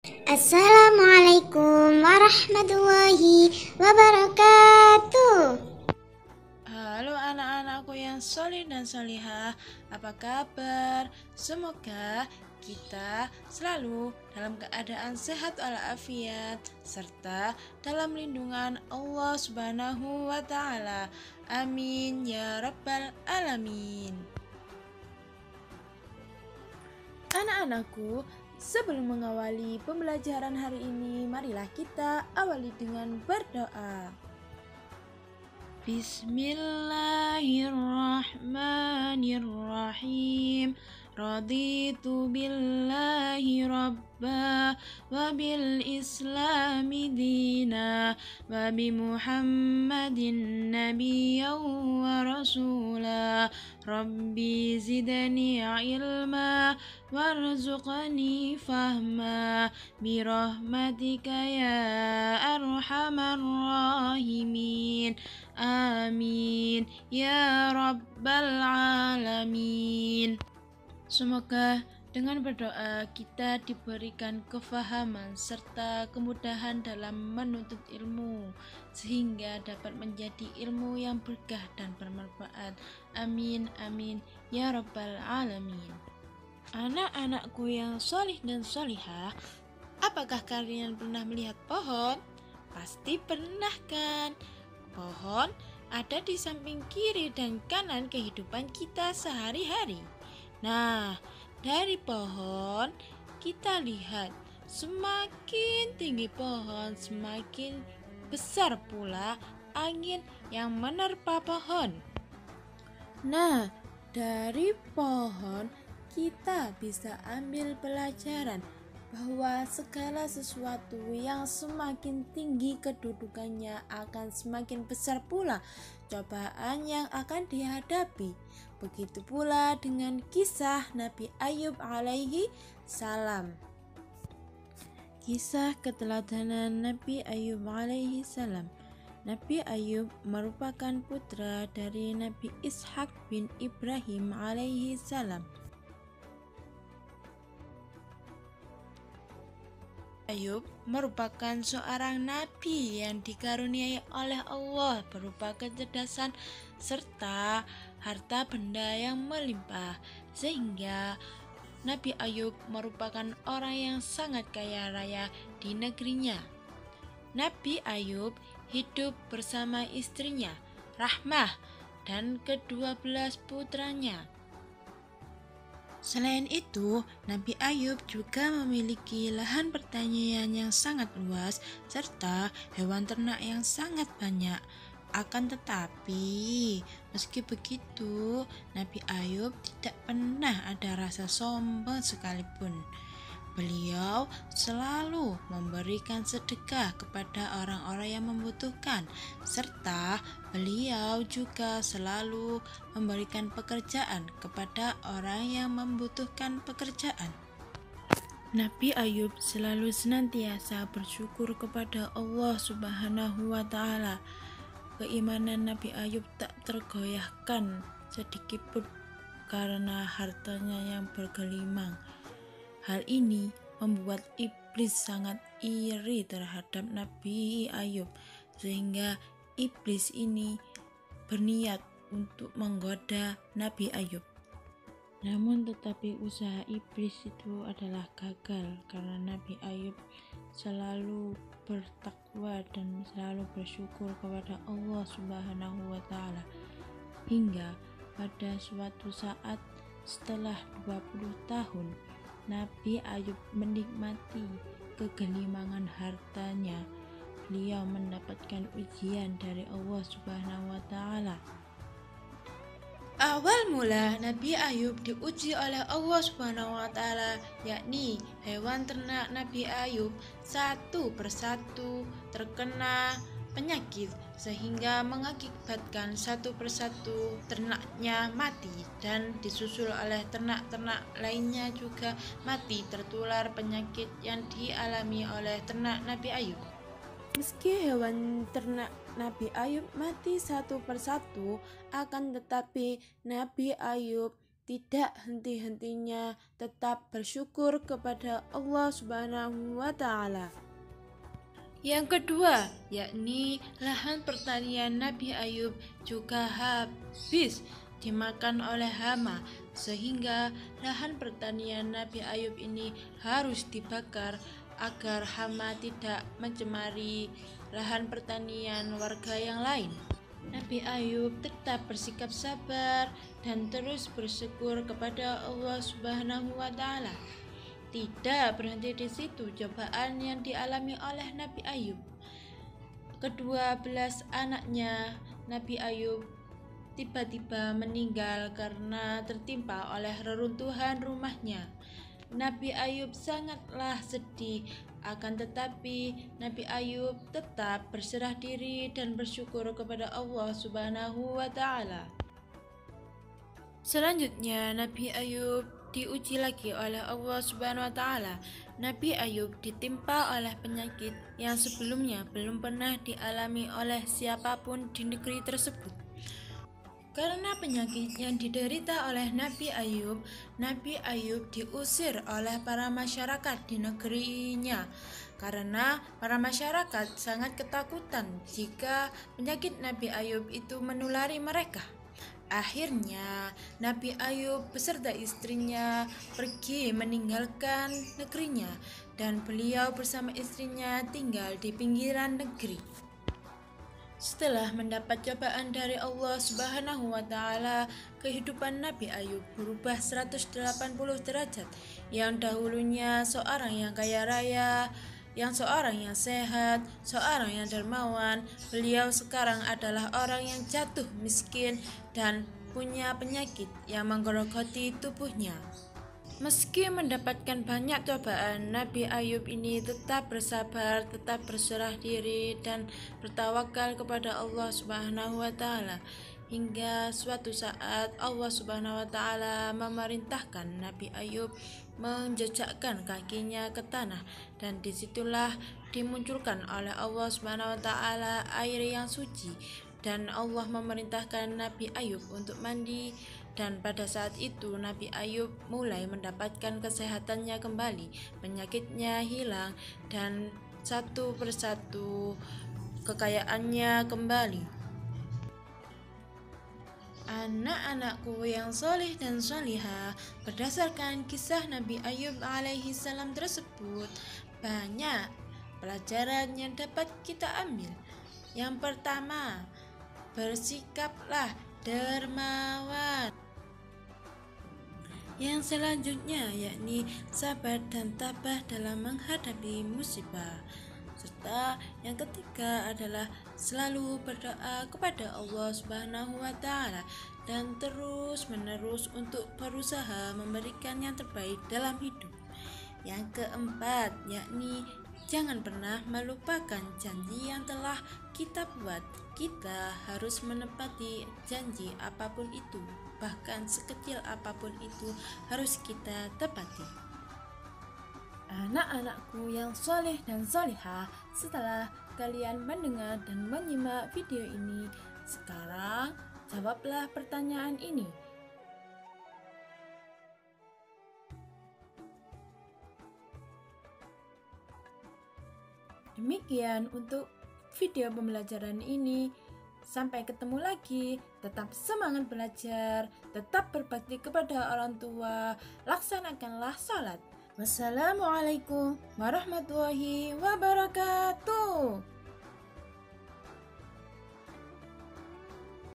Assalamualaikum warahmatullahi wabarakatuh. Halo anak-anakku yang solih dan solihah, apa kabar? Semoga kita selalu dalam keadaan sehat walafiat serta dalam lindungan Allah Subhanahu wa Ta'ala. Amin ya Rabbal Alamin. Anak-anakku, sebelum mengawali pembelajaran hari ini, marilah kita awali dengan berdoa. Bismillahirrahmanirrahim. Raditu billahi rabba wa bil islami dina wa bi muhammadin nabiyyan wa rasula. Rabbi zidni ilma warzuqni fahma birahmatika ya arhamar rahimin. Amin ya Rabbal Alamin. Semoga dengan berdoa kita diberikan kefahaman serta kemudahan dalam menuntut ilmu sehingga dapat menjadi ilmu yang berkah dan bermanfaat. Amin amin ya Rabbal Alamin. Anak-anakku yang solih dan solihah, apakah kalian pernah melihat pohon? Pasti pernah kan? Pohon ada di samping kiri dan kanan kehidupan kita sehari-hari. Nah, dari pohon kita lihat semakin tinggi pohon, semakin besar pula angin yang menerpa pohon. Nah, dari pohon kita bisa ambil pelajaran bahwa segala sesuatu yang semakin tinggi kedudukannya akan semakin besar pula cobaan yang akan dihadapi. Begitu pula dengan kisah Nabi Ayub alaihi salam. Kisah keteladanan Nabi Ayub alaihi salam. Nabi Ayub merupakan putra dari Nabi Ishak bin Ibrahim alaihi salam. Ayub merupakan seorang nabi yang dikaruniai oleh Allah berupa kecerdasan serta harta benda yang melimpah, sehingga Nabi Ayub merupakan orang yang sangat kaya raya di negerinya. Nabi Ayub hidup bersama istrinya Rahmah dan ke-12 putranya. Selain itu, Nabi Ayub juga memiliki lahan pertanian yang sangat luas serta hewan ternak yang sangat banyak. Akan tetapi, meski begitu, Nabi Ayub tidak pernah ada rasa sombong sekalipun. Beliau selalu memberikan sedekah kepada orang-orang yang membutuhkan, serta beliau juga selalu memberikan pekerjaan kepada orang yang membutuhkan pekerjaan. Nabi Ayub selalu senantiasa bersyukur kepada Allah Subhanahu wa Ta'ala. Keimanan Nabi Ayub tak tergoyahkan sedikitpun karena hartanya yang bergelimang. Hal ini membuat iblis sangat iri terhadap Nabi Ayub, sehingga iblis ini berniat untuk menggoda Nabi Ayub. Namun tetapi usaha iblis itu adalah gagal karena Nabi Ayub selalu bertakwa dan selalu bersyukur kepada Allah Subhanahu wa Ta'ala. Hingga pada suatu saat setelah 20 tahun Nabi Ayub menikmati kegelimangan hartanya, beliau mendapatkan ujian dari Allah Subhanahu wa Ta'ala. Awal mula Nabi Ayub diuji oleh Allah Subhanahu wa Ta'ala, yakni hewan ternak Nabi Ayub satu persatu terkena penyakit sehingga mengakibatkan satu persatu ternaknya mati dan disusul oleh ternak-ternak lainnya juga mati tertular penyakit yang dialami oleh ternak Nabi Ayub. Meski hewan ternak Nabi Ayub mati satu persatu, akan tetapi Nabi Ayub tidak henti-hentinya tetap bersyukur kepada Allah Subhanahu wa Ta'ala. Yang kedua, yakni lahan pertanian Nabi Ayub juga habis dimakan oleh hama, sehingga lahan pertanian Nabi Ayub ini harus dibakar agar hama tidak mencemari lahan pertanian warga yang lain. Nabi Ayub tetap bersikap sabar dan terus bersyukur kepada Allah Subhanahu wa Ta'ala. Tidak berhenti di situ cobaan yang dialami oleh Nabi Ayub. Kedua-belas anaknya Nabi Ayub tiba-tiba meninggal karena tertimpa oleh reruntuhan rumahnya. Nabi Ayub sangatlah sedih, akan tetapi Nabi Ayub tetap berserah diri dan bersyukur kepada Allah Subhanahu wa Ta'ala. Selanjutnya, Nabi Ayub diuji lagi oleh Allah Subhanahu wa Ta'ala. Nabi Ayub ditimpa oleh penyakit yang sebelumnya belum pernah dialami oleh siapapun di negeri tersebut. Karena penyakit yang diderita oleh Nabi Ayub diusir oleh para masyarakat di negerinya. Karena para masyarakat sangat ketakutan jika penyakit Nabi Ayub itu menulari mereka. Akhirnya Nabi Ayub beserta istrinya pergi meninggalkan negerinya, dan beliau bersama istrinya tinggal di pinggiran negeri. Setelah mendapat cobaan dari Allah Subhanahu wa Ta'ala, kehidupan Nabi Ayub berubah 180 derajat. Yang dahulunya seorang yang kaya raya, seorang yang sehat, seorang yang dermawan, beliau sekarang adalah orang yang jatuh miskin dan punya penyakit yang menggerogoti tubuhnya. Meski mendapatkan banyak cobaan, Nabi Ayub ini tetap bersabar, tetap berserah diri dan bertawakal kepada Allah Subhanahu wa Ta'ala. Hingga suatu saat Allah Subhanahu wa Ta'ala memerintahkan Nabi Ayub menjejakkan kakinya ke tanah, dan disitulah dimunculkan oleh Allah Subhanahu wa Ta'ala air yang suci, dan Allah memerintahkan Nabi Ayub untuk mandi. Dan pada saat itu Nabi Ayub mulai mendapatkan kesehatannya kembali, penyakitnya hilang, dan satu persatu kekayaannya kembali. Anak-anakku yang soleh dan solihah, berdasarkan kisah Nabi Ayub alaihi salam tersebut, banyak pelajaran yang dapat kita ambil. Yang pertama, bersikaplah dermawan. Yang selanjutnya yakni sabar dan tabah dalam menghadapi musibah. Serta yang ketiga adalah selalu berdoa kepada Allah Subhanahu wa Ta'ala dan terus-menerus untuk berusaha memberikan yang terbaik dalam hidup. Yang keempat yakni jangan pernah melupakan janji yang telah kita buat. Kita harus menepati janji apapun itu, bahkan sekecil apapun itu harus kita tepati. Anak-anakku yang soleh dan solihah, setelah kalian mendengar dan menyimak video ini, sekarang jawablah pertanyaan ini. Demikian untuk video pembelajaran ini. Sampai ketemu lagi. Tetap semangat belajar, tetap berbakti kepada orang tua, laksanakanlah sholat. Wassalamualaikum warahmatullahi wabarakatuh.